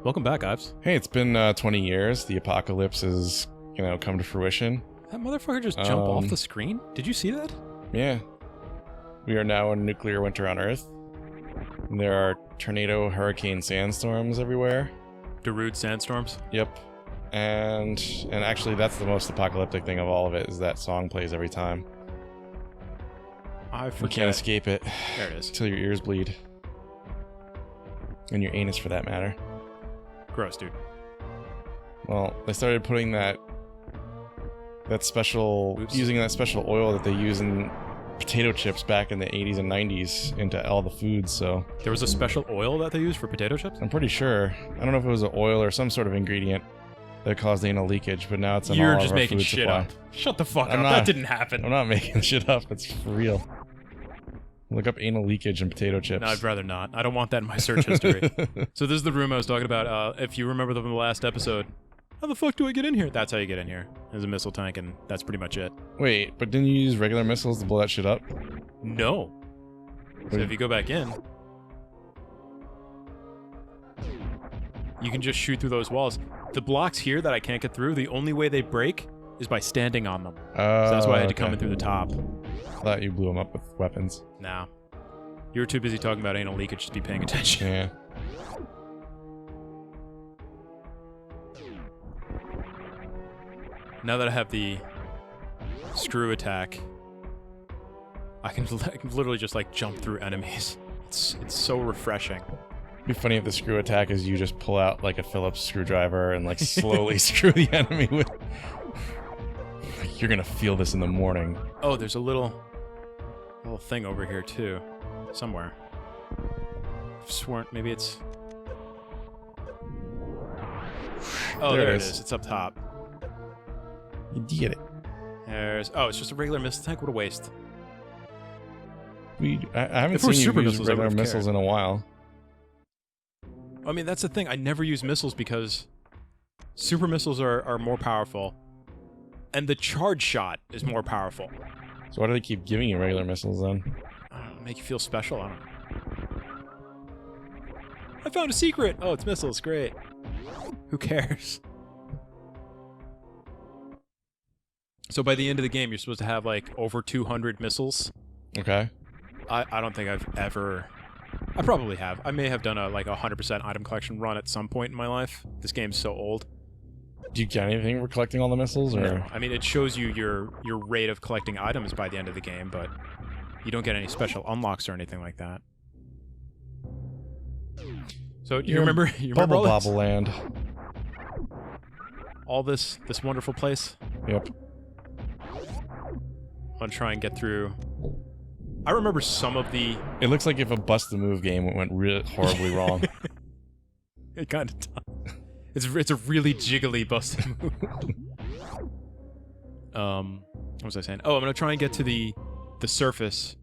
Welcome back, Ives. Hey, it's been 20 years. The apocalypse has, come to fruition. That motherfucker just jumped off the screen? Did you see that? Yeah. We are now in nuclear winter on Earth. And there are tornado, hurricane, sandstorms everywhere. Darude sandstorms? Yep. And actually, that's the most apocalyptic thing of all of it, is that song plays every time. I forget. You can't escape it. There it is. Until your ears bleed. And your anus, for that matter. Gross, dude. Well, they started putting that special... Oops. Using that special oil that they use in potato chips back in the 80s and 90s into all the foods, so... There was a special oil that they used for potato chips? I'm pretty sure. I don't know if it was an oil or some sort of ingredient that caused anal leakage, but now it's in You're all of just our making food shit supply. up. Shut the fuck I'm up. not. That didn't happen. I'm not making shit up. It's for real. Look up anal leakage in potato chips. No, I'd rather not. I don't want that in my search history. So this is the room I was talking about. If you remember from the last episode, how the fuck do I get in here? That's how you get in here. There's a missile tank, and that's pretty much it. Wait, but didn't you use regular missiles to blow that shit up? No. So if you go back in, you can just shoot through those walls. The blocks here that I can't get through, the only way they break is by standing on them. So that's why I had to come in through the top. I thought you blew them up with weapons. Nah. You were too busy talking about anal leakage to be paying attention. Yeah. Now that I have the screw attack, I can literally just like jump through enemies. It's so refreshing. It'd be funny if the screw attack is you just pull out like a Phillips screwdriver and like slowly screw the enemy with... You're gonna feel this in the morning. Oh, there's a little thing over here too, somewhere. I've sworn maybe it's. Oh, there it is. It's up top. You did it. Oh, it's just a regular missile tank. What a waste. I haven't If it were seen you super use missiles, I regular would've missiles in a while. I mean, that's the thing. I never use missiles because super missiles are more powerful, and the charge shot is more powerful. So why do they keep giving you regular missiles then? I don't know, make you feel special. I don't know. I found a secret. Oh, it's missiles. Great. Who cares? So by the end of the game, you're supposed to have like over 200 missiles. Okay. I don't think I've ever... I probably have. I may have done a 100% item collection run at some point in my life. This game's so old. Do you get anything for collecting all the missiles, or...? No. I mean, it shows you your rate of collecting items by the end of the game, but you don't get any special unlocks or anything like that. So you remember Bubble all this? Bobble Land. All this wonderful place? Yep. I'm gonna try and get through. I remember some of the... It looks like if a Bust the Move game went horribly wrong. It kind of does. It's a really jiggly busted move. What was I saying? Oh, I'm gonna try and get to the surface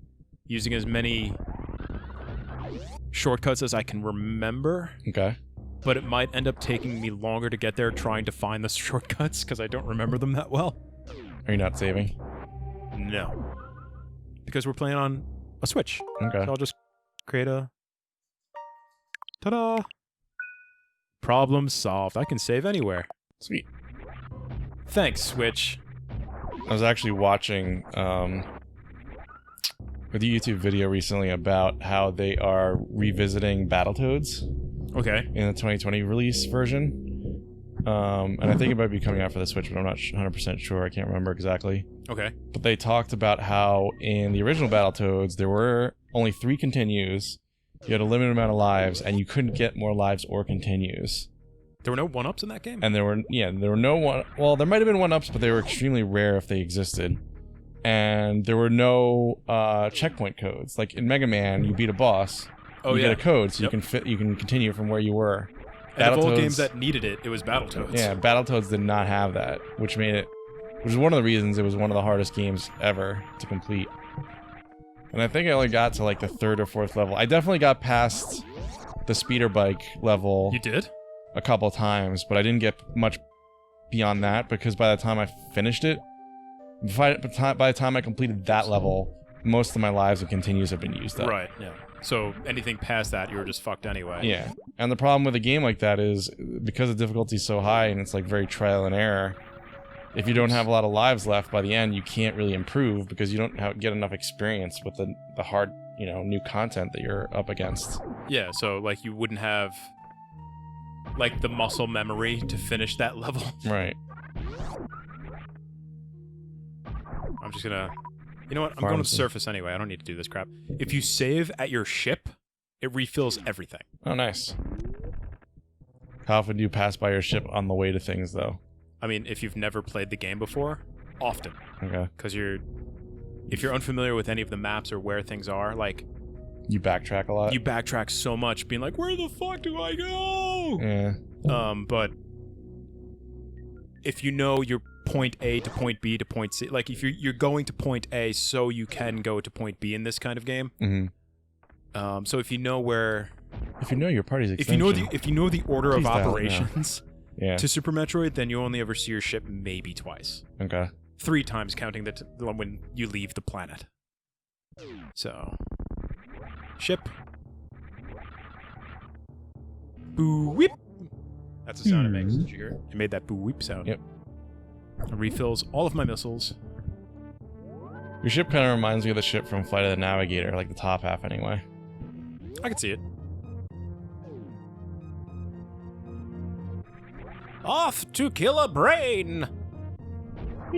using as many shortcuts as I can remember. Okay. But it might end up taking me longer to get there trying to find the shortcuts because I don't remember them that well. Are you not saving? No. Because we're playing on a Switch. Okay. So I'll just create a... Ta-da! Problem solved. I can save anywhere. Sweet. Thanks, Switch. I was actually watching a YouTube video recently about how they are revisiting Battletoads Okay. in the 2020 release version. And I think it might be coming out for the Switch, but I'm not 100% sure. I can't remember exactly. Okay. But they talked about how in the original Battletoads, there were only 3 continues, you had a limited amount of lives, and you couldn't get more lives or continues. There were no one-ups in that game? And there were no one... Well, there might have been one-ups, but they were extremely rare if they existed. And there were no checkpoint codes. Like in Mega Man, you beat a boss, you get a code, so you can continue from where you were. And of all games that needed it, it was Battletoads. Yeah, Battletoads did not have that, which was one of the reasons it was one of the hardest games ever to complete. And I think I only got to like the 3rd or 4th level. I definitely got past the speeder bike level. You did? A couple times, but I didn't get much beyond that because by the time I finished it, by the time I completed that level, most of my lives and continues have been used up. Right, yeah. So anything past that, you were just fucked anyway. Yeah. And the problem with a game like that is, because the difficulty is so high and it's like very trial and error, if you don't have a lot of lives left by the end, you can't really improve because you don't get enough experience with the hard, you know, new content that you're up against. Yeah, so like you wouldn't have like the muscle memory to finish that level. Right. I'm just gonna... You know what? I'm going to the surface anyway. I don't need to do this crap. If you save at your ship, it refills everything. Oh, nice. How often do you pass by your ship on the way to things, though? I mean, if you've never played the game before, often. Okay. Because if you're unfamiliar with any of the maps or where things are, like... You backtrack a lot? You backtrack so much, being like, where the fuck do I go? Yeah. But if you know your point A to point B to point C, like if you're going to point A so you can go to point B in this kind of game. Mm-hmm. So if you know where... If you know your party's extension. If you know the order of operations to Super Metroid, then you only ever see your ship maybe twice. Okay. 3 times counting when you leave the planet. So... Ship. Boo whip. That's the sound it makes. Did you hear it? It made that boo whip sound. Yep. It refills all of my missiles. Your ship kind of reminds me of the ship from Flight of the Navigator, like the top half anyway. I can see it. Off to kill a brain! Do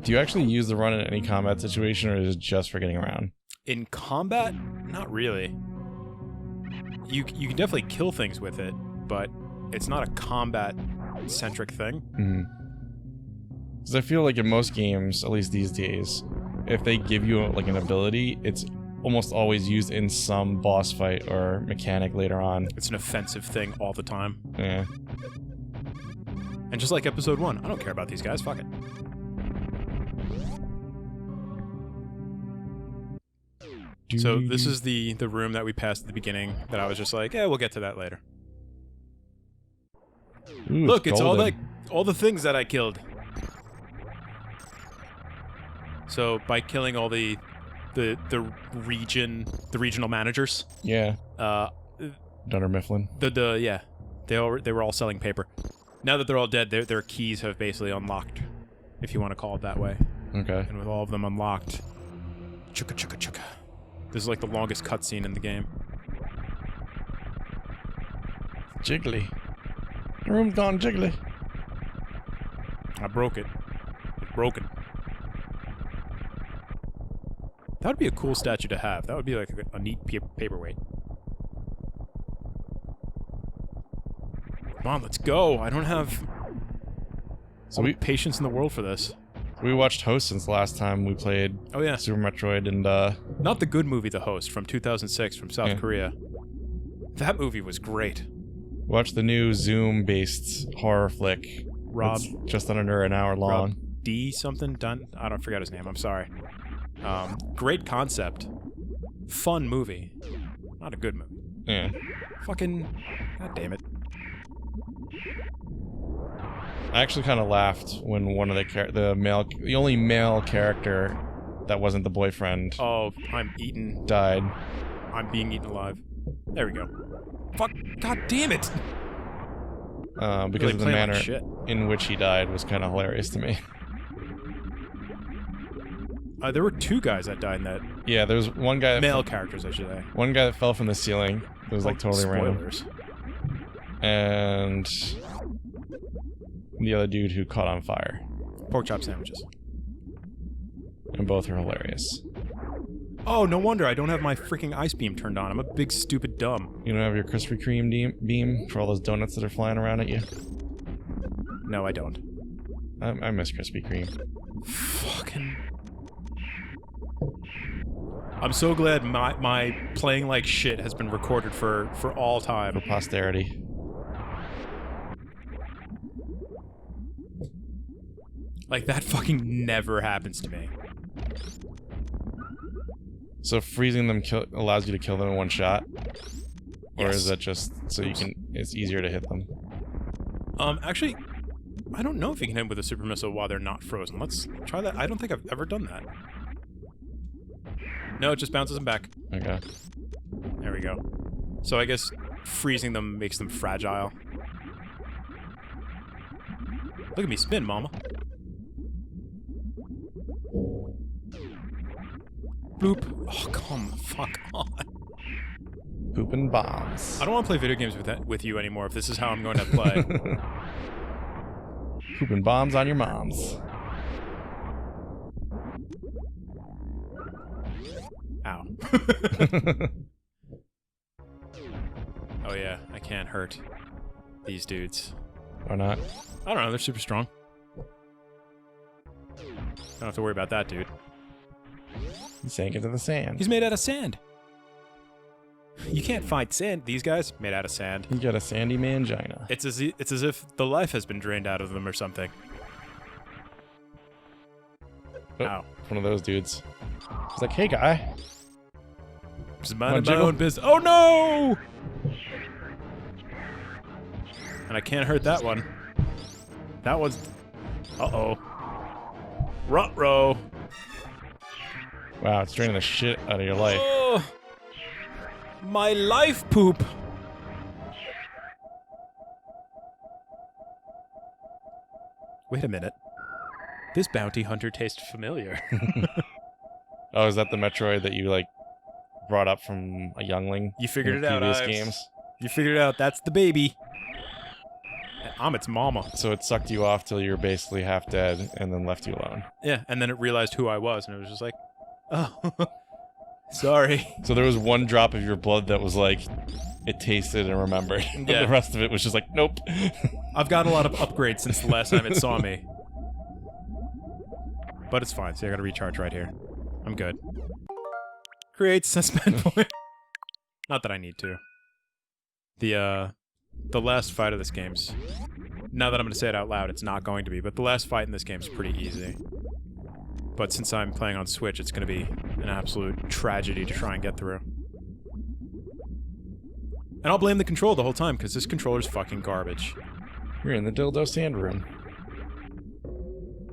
you actually use the run in any combat situation, or is it just for getting around? In combat? Not really. You can definitely kill things with it, but it's not a combat-centric thing. Mm-hmm. Because I feel like in most games, at least these days, if they give you like an ability, it's almost always used in some boss fight or mechanic later on. It's an offensive thing all the time. Yeah. And just like episode 1, I don't care about these guys, fuck it. So this is the room that we passed at the beginning that I was just like, yeah, we'll get to that later. Ooh, look, it's all the things that I killed. So by killing all the regional managers. Yeah. Dunder Mifflin. Yeah. They were all selling paper. Now that they're all dead, their keys have basically unlocked, if you want to call it that way. Okay. And with all of them unlocked, chugga chugga chugga. This is like the longest cutscene in the game. Jiggly. The room's gone jiggly. I broke it. It's broken. That would be a cool statue to have. That would be like a neat paperweight. Come on, let's go. I don't have patience in the world for this. We watched Host since the last time we played Super Metroid, and not the good movie, The Host, from 2006 from South Korea. That movie was great. Watch the new Zoom-based horror flick. Rob... It's just under an hour long. Rob D something? Dunn? I don't forget his name, I'm sorry. Great concept. Fun movie. Not a good movie. Yeah. Fucking... God damn it. I actually kind of laughed when one of the only male character that wasn't the boyfriend. Oh, I'm eaten. Died. I'm being eaten alive. There we go. Fuck! God damn it! Because really of the manner in which he died was kind of hilarious to me. There were 2 guys that died in that. Yeah, there was one guy. Male characters, I should say. One guy that fell from the ceiling. It was like totally spoilers. Random. And the other dude who caught on fire. Pork chop sandwiches. And both are hilarious. Oh, no wonder I don't have my freaking ice beam turned on. I'm a big stupid dumb. You don't have your Krispy Kreme beam for all those donuts that are flying around at you? No, I don't. I miss Krispy Kreme. Fucking... I'm so glad my playing like shit has been recorded for all time. For posterity. Like, that fucking never happens to me. So freezing them allows you to kill them in one shot? Or Yes. is that just so you can... It's easier to hit them? Actually, I don't know if you can hit them with a super missile while they're not frozen. Let's try that. I don't think I've ever done that. No, it just bounces them back. Okay. There we we go. So I guess freezing them makes them fragile. Look at me spin, mama. Bloop. Oh, come fuck on. Pooping bombs. I don't want to play video games with you anymore if this is how I'm going to play. Pooping bombs on your moms. Ow. Oh yeah, I can't hurt these dudes. Or not? I don't know, they're super strong. Don't have to worry about that dude. He sank into the sand. He's made out of sand. You can't fight sand. These guys made out of sand. He got a sandy mangina. It's as if the life has been drained out of them or something. Oh, Ow. One of those dudes. He's like, hey guy. Just minding my own business. Oh no! And I can't hurt that one. That one's... Uh-oh. Ruh-roh. Wow, it's draining the shit out of your life. Oh, my life poop. Wait a minute. This bounty hunter tastes familiar. Oh, is that the Metroid that you, like, brought up from a youngling? You figured in it out, previous Ives. games? You figured it out. That's the baby. And I'm its mama. So it sucked you off till you were basically half dead and then left you alone. Yeah, and then it realized who I was, and it was just like, oh, sorry. So there was one drop of your blood that was like, it tasted and remembered. But Yeah. the rest of it was just like, nope. I've got a lot of upgrades since the last time it saw me. But it's fine. See, I gotta recharge right here. I'm good. Create suspend point. Not that I need to. The last fight of this game's... Now that I'm gonna say it out loud, it's not going to be, but the last fight in this game's pretty easy. But since I'm playing on Switch, it's gonna be an absolute tragedy to try and get through. And I'll blame the control the whole time, because this controller's fucking garbage. You're in the dildo sand room.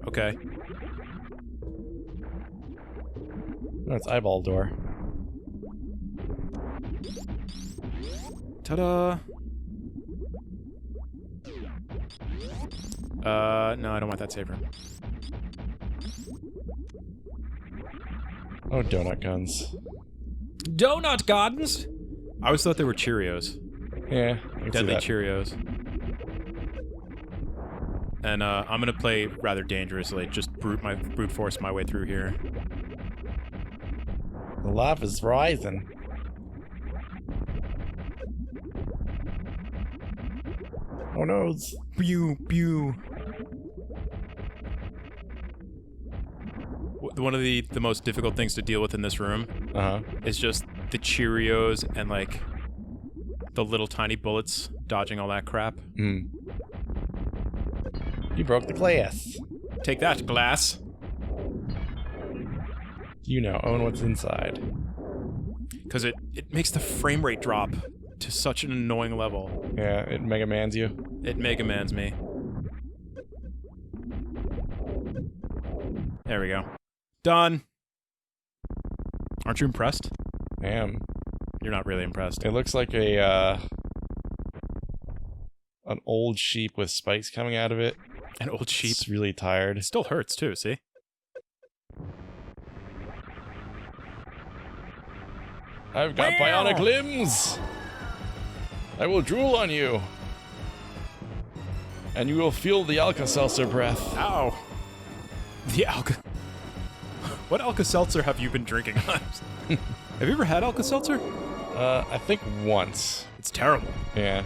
Okay. No, it's eyeball door. Ta-da! No, I don't want that save room. Oh, donut guns. Donut gardens? I always thought they were Cheerios. Yeah, I can see Deadly that. Cheerios. And I'm gonna play rather dangerously, just brute force my way through here. The lava's rising. Oh no. Pew, pew. One of the most difficult things to deal with in this room is just the Cheerios and, like, the little tiny bullets dodging all that crap. Mm. You broke the glass. Take that, glass. You now own what's inside. Because it makes the frame rate drop to such an annoying level. Yeah, it Mega Mans you. It Mega Mans me. There we go. Done. Aren't you impressed? I am. You're not really impressed. It looks like a an old sheep with spikes coming out of it. An old sheep. It's really tired. It still hurts too, see? I've got bionic limbs! I will drool on you. And you will feel the Alka-Seltzer breath. Ow. The Alka... What Alka-Seltzer have you been drinking? Have you ever had Alka-Seltzer? I think once. It's terrible. Yeah.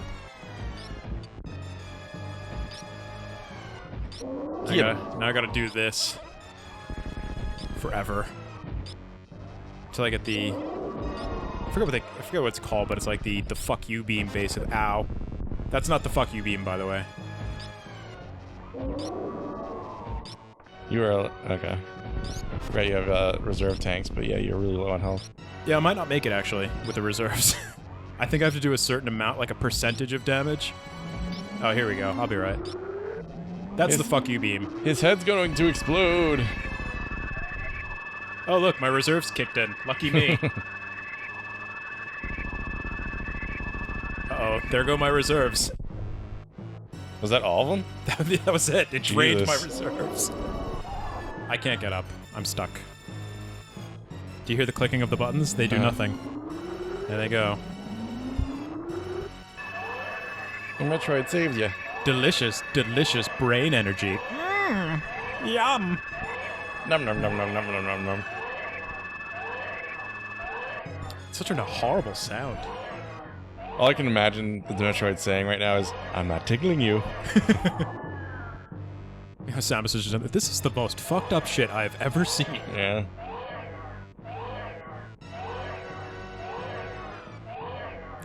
Now I gotta do this. Forever. Till I get the... I forget what it's called, but it's like the fuck you beam base of... Ow. That's not the fuck you beam, by the way. You are... Okay. Forgot you have reserve tanks, but yeah, you're really low on health. Yeah, I might not make it, actually, with the reserves. I think I have to do a certain amount, like a percentage of damage. Oh, here we go. I'll be right. That's the fuck you beam. His head's going to explode. Oh, look, my reserves kicked in. Lucky me. There go my reserves. Was that all of them? That was it. It drained my Jesus. reserves. I can't get up. I'm stuck. Do you hear the clicking of the buttons? They do nothing. There they go. The Metroid saved you. Delicious, delicious brain energy. Yum. Num num num num num num num num. Such a horrible sound. All I can imagine the Metroid saying right now is, "I'm not tickling you." Samus is just, this is the most fucked up shit I've ever seen. Yeah.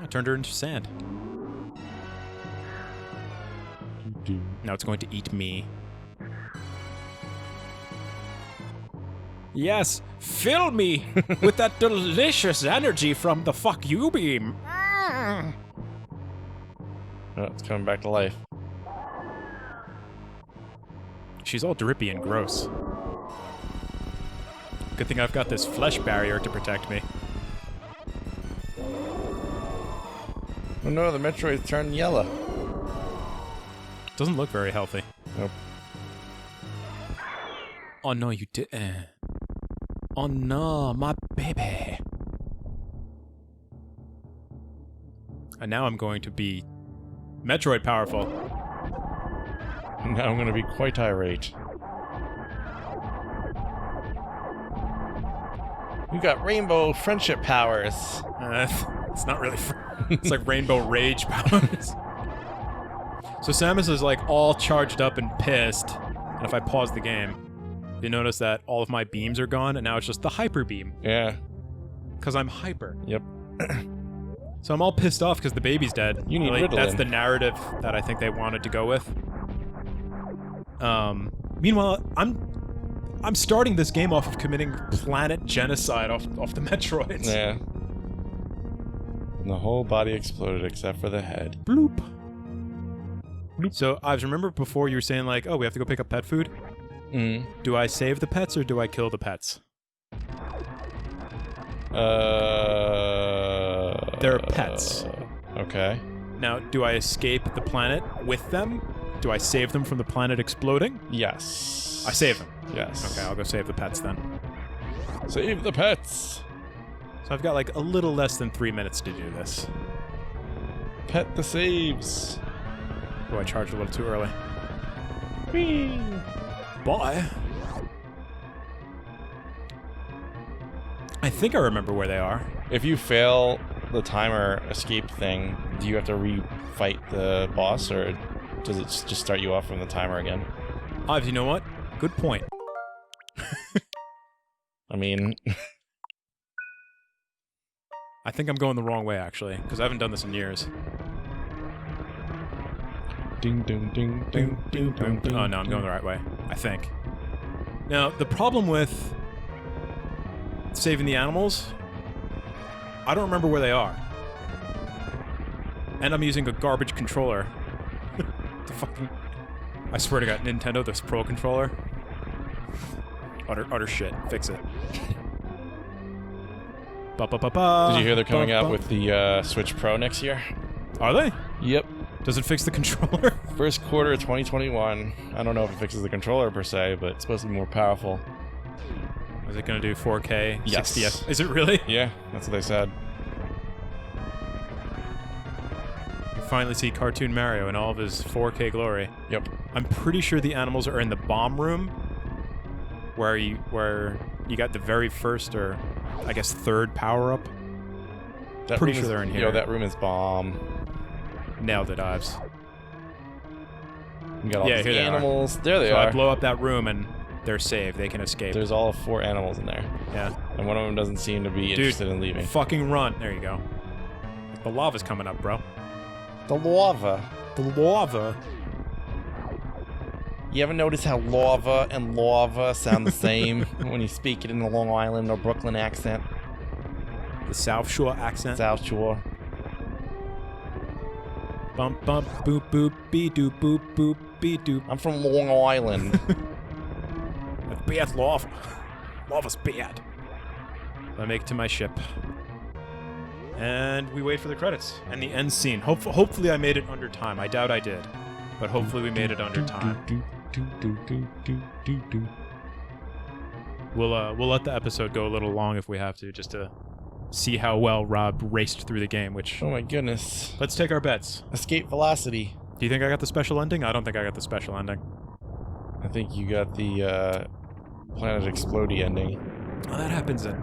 I turned her into sand. Now it's going to eat me. Yes, fill me with that delicious energy from the fuck you beam. Oh, it's coming back to life. She's all drippy and gross. Good thing I've got this flesh barrier to protect me. Oh no, the Metroid's turned yellow. Doesn't look very healthy. Nope. Oh no, you didn't. Oh no, my baby. And now I'm going to be Metroid powerful. Now I'm gonna be quite irate. You got rainbow friendship powers. It's not really. It's like rainbow rage powers. So Samus is like all charged up and pissed. And if I pause the game, you notice that all of my beams are gone, and now it's just the hyper beam. Yeah. Because I'm hyper. Yep. So I'm all pissed off because the baby's dead. You need Ritalin. That's the narrative that I think they wanted to go with. Meanwhile, I'm starting this game off of committing planet genocide off the Metroids. Yeah. The whole body exploded except for the head. Bloop. Bloop. So, Ives, remember before you were saying like, oh, we have to go pick up pet food? Mm. Do I save the pets or do I kill the pets? They're pets. Okay. Now, do I escape the planet with them? Do I save them from the planet exploding? Yes. I save them. Yes. Okay, I'll go save the pets then. Save the pets. So I've got like a little less than 3 minutes to do this. Pet the saves. Oh, I charged a little too early. Whee. Bye. I think I remember where they are. If you fail the timer escape thing, do you have to re-fight the boss, or does it just start you off from the timer again? Ives, you know what? Good point. I mean... I think I'm going the wrong way, actually, because I haven't done this in years. Ding, ding, ding, ding, ding, ding, ding. Oh, no, I'm going the right way. I think. Now, the problem with saving the animals, I don't remember where they are. And I'm using a garbage controller. The fucking... I swear to God, Nintendo, this Pro controller. Utter shit. Fix it. Ba-ba-ba-ba. Did you hear they're coming out with the Switch Pro next year? Are they? Yep. Does it fix the controller? First quarter of 2021. I don't know if it fixes the controller per se, but it's supposed to be more powerful. Is it going to do 4K? Yes. 60 F? Is it really? Yeah, that's what they said. You finally see Cartoon Mario in all of his 4K glory. Yep. I'm pretty sure the animals are in the bomb room, where you got the very first, or I guess third power-up. Pretty sure they're in here. Yo, that room is bomb. Nailed it, Ives. You got all these here they animals. There they so are. I blow up that room and they're saved. They can escape. There's all 4 animals in there. Yeah. And one of them doesn't seem to be interested in leaving. Fucking run. There you go. The lava's coming up, bro. The lava. The lava. You ever notice how lava and lava sound the same when you speak it in the Long Island or Brooklyn accent? The South Shore accent. South Shore. Bump, bump, boop, boop, bee doop, boop, boop, bee doop. I'm from Long Island. Bad lava. Lava's bad. I make it to my ship. And we wait for the credits and the end scene. Hopefully I made it under time. I doubt I did. But hopefully we made it under time. We'll let the episode go a little long if we have to, just to see how well Rob raced through the game, which... Oh my goodness. Let's take our bets. Escape velocity. Do you think I got the special ending? I don't think I got the special ending. I think you got the planet explodey ending. Oh, that happens in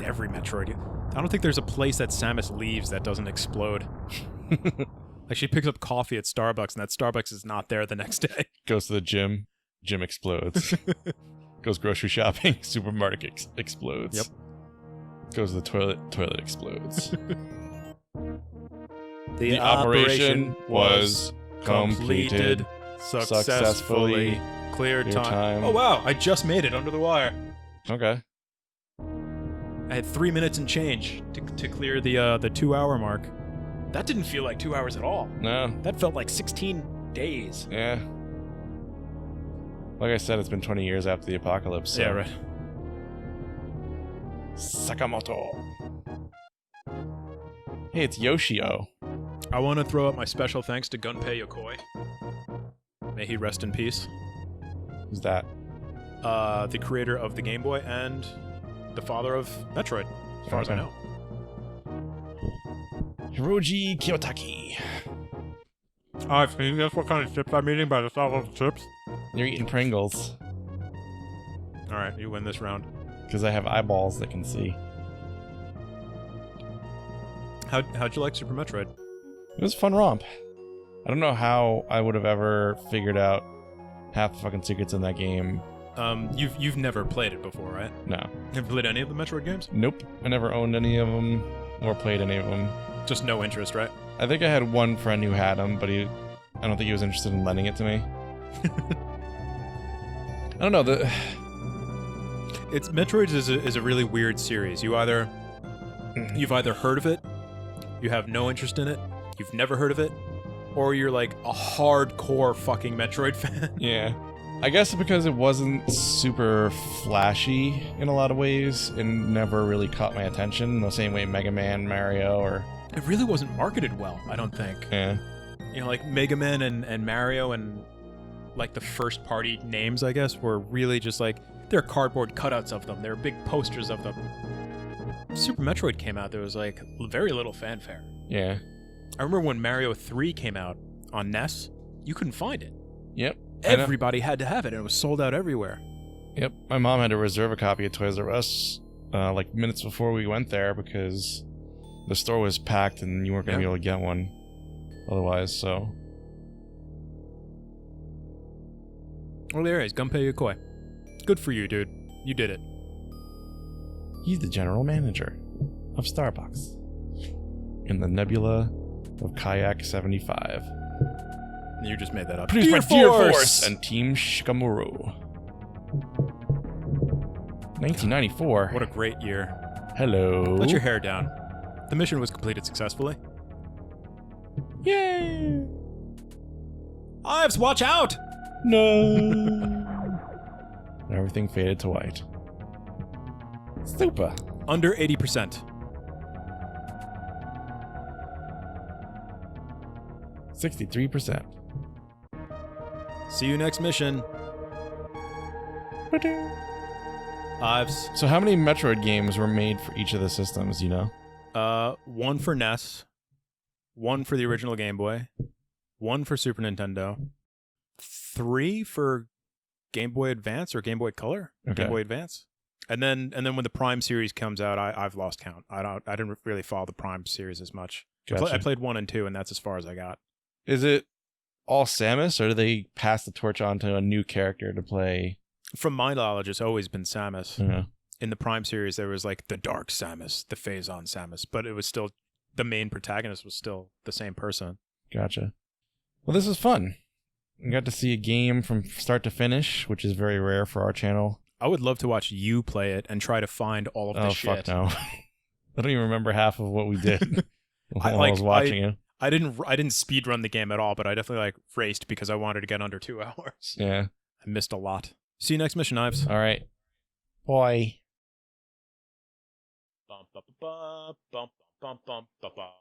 every Metroid. I don't think there's a place that Samus leaves that doesn't explode. Like, she picks up coffee at Starbucks, and that Starbucks is not there the next day. Goes to the gym explodes. Goes grocery shopping, supermarket explodes. Yep. Goes to the toilet explodes. The operation was completed successfully. Clear time. Oh, wow, I just made it under the wire. Okay. I had 3 minutes and change to clear the 2 hour mark. That didn't feel like 2 hours at all. No. That felt like 16 days. Yeah. Like I said, it's been 20 years after the apocalypse. So. Yeah, right. Sakamoto. Hey, it's Yoshio. I want to throw out my special thanks to Gunpei Yokoi. May he rest in peace. Who's that? The creator of the Game Boy and the father of Metroid, as far as I know. Hiroji Kiyotaki. Can you guess what kind of chips I'm eating by the style of the chips? You're eating Pringles. Alright, you win this round. Because I have eyeballs that can see. How'd you like Super Metroid? It was a fun romp. I don't know how I would have ever figured out half the fucking secrets in that game. You've never played it before, right? No. Have you played any of the Metroid games? Nope. I never owned any of them or played any of them. Just no interest, right? I think I had one friend who had them, but I don't think he was interested in lending it to me. I don't know. Metroid is a really weird series. You've either heard of it, you have no interest in it, you've never heard of it, or you're like a hardcore fucking Metroid fan. Yeah. I guess because it wasn't super flashy in a lot of ways and never really caught my attention the same way Mega Man, Mario, or... It really wasn't marketed well, I don't think. Yeah. You know, like Mega Man and Mario and like the first party names, I guess, were really just like, there are cardboard cutouts of them. There are big posters of them. Super Metroid came out, there was like very little fanfare. Yeah. I remember when Mario 3 came out on NES, you couldn't find it. Yep. Everybody had to have it, and it was sold out everywhere. Yep. My mom had to reserve a copy of Toys R Us like minutes before we went there because the store was packed and you weren't going to be able to get one otherwise, so... Well, there is, Gunpei Yokoi. Good for you, dude. You did it. He's the general manager of Starbucks in the nebula of Kayak 75. You just made that up. Produced by Dear Force and Team Shikamuru. 1994. What a great year. Hello. Let your hair down. The mission was completed successfully. Yay! Ives, watch out! No. And everything faded to white. Super. Under 80%. 63%. See you next mission. Ives. So how many Metroid games were made for each of the systems, you know? One for NES, one for the original Game Boy, one for Super Nintendo, 3 for Game Boy Advance or Game Boy Color, Okay. Game Boy Advance, and then when the Prime series comes out, I've lost count. I didn't really follow the Prime series as much. Gotcha. I played 1 and 2, and that's as far as I got. Is it all Samus, or do they pass the torch on to a new character to play? From my knowledge, it's always been Samus. Yeah. In the Prime series, there was like the Dark Samus, the Phazon Samus, but it was still, the main protagonist was still the same person. Gotcha. Well, this is fun. We got to see a game from start to finish, which is very rare for our channel. I would love to watch you play it and try to find all of the shit. Oh, fuck no. I don't even remember half of what we did while I was watching it. I didn't speed run the game at all, but I definitely like raced because I wanted to get under 2 hours. Yeah. I missed a lot. See you next mission, Ives. All right. Bye. Bum, bum, bum, bum, bum. Bum bum ba ba.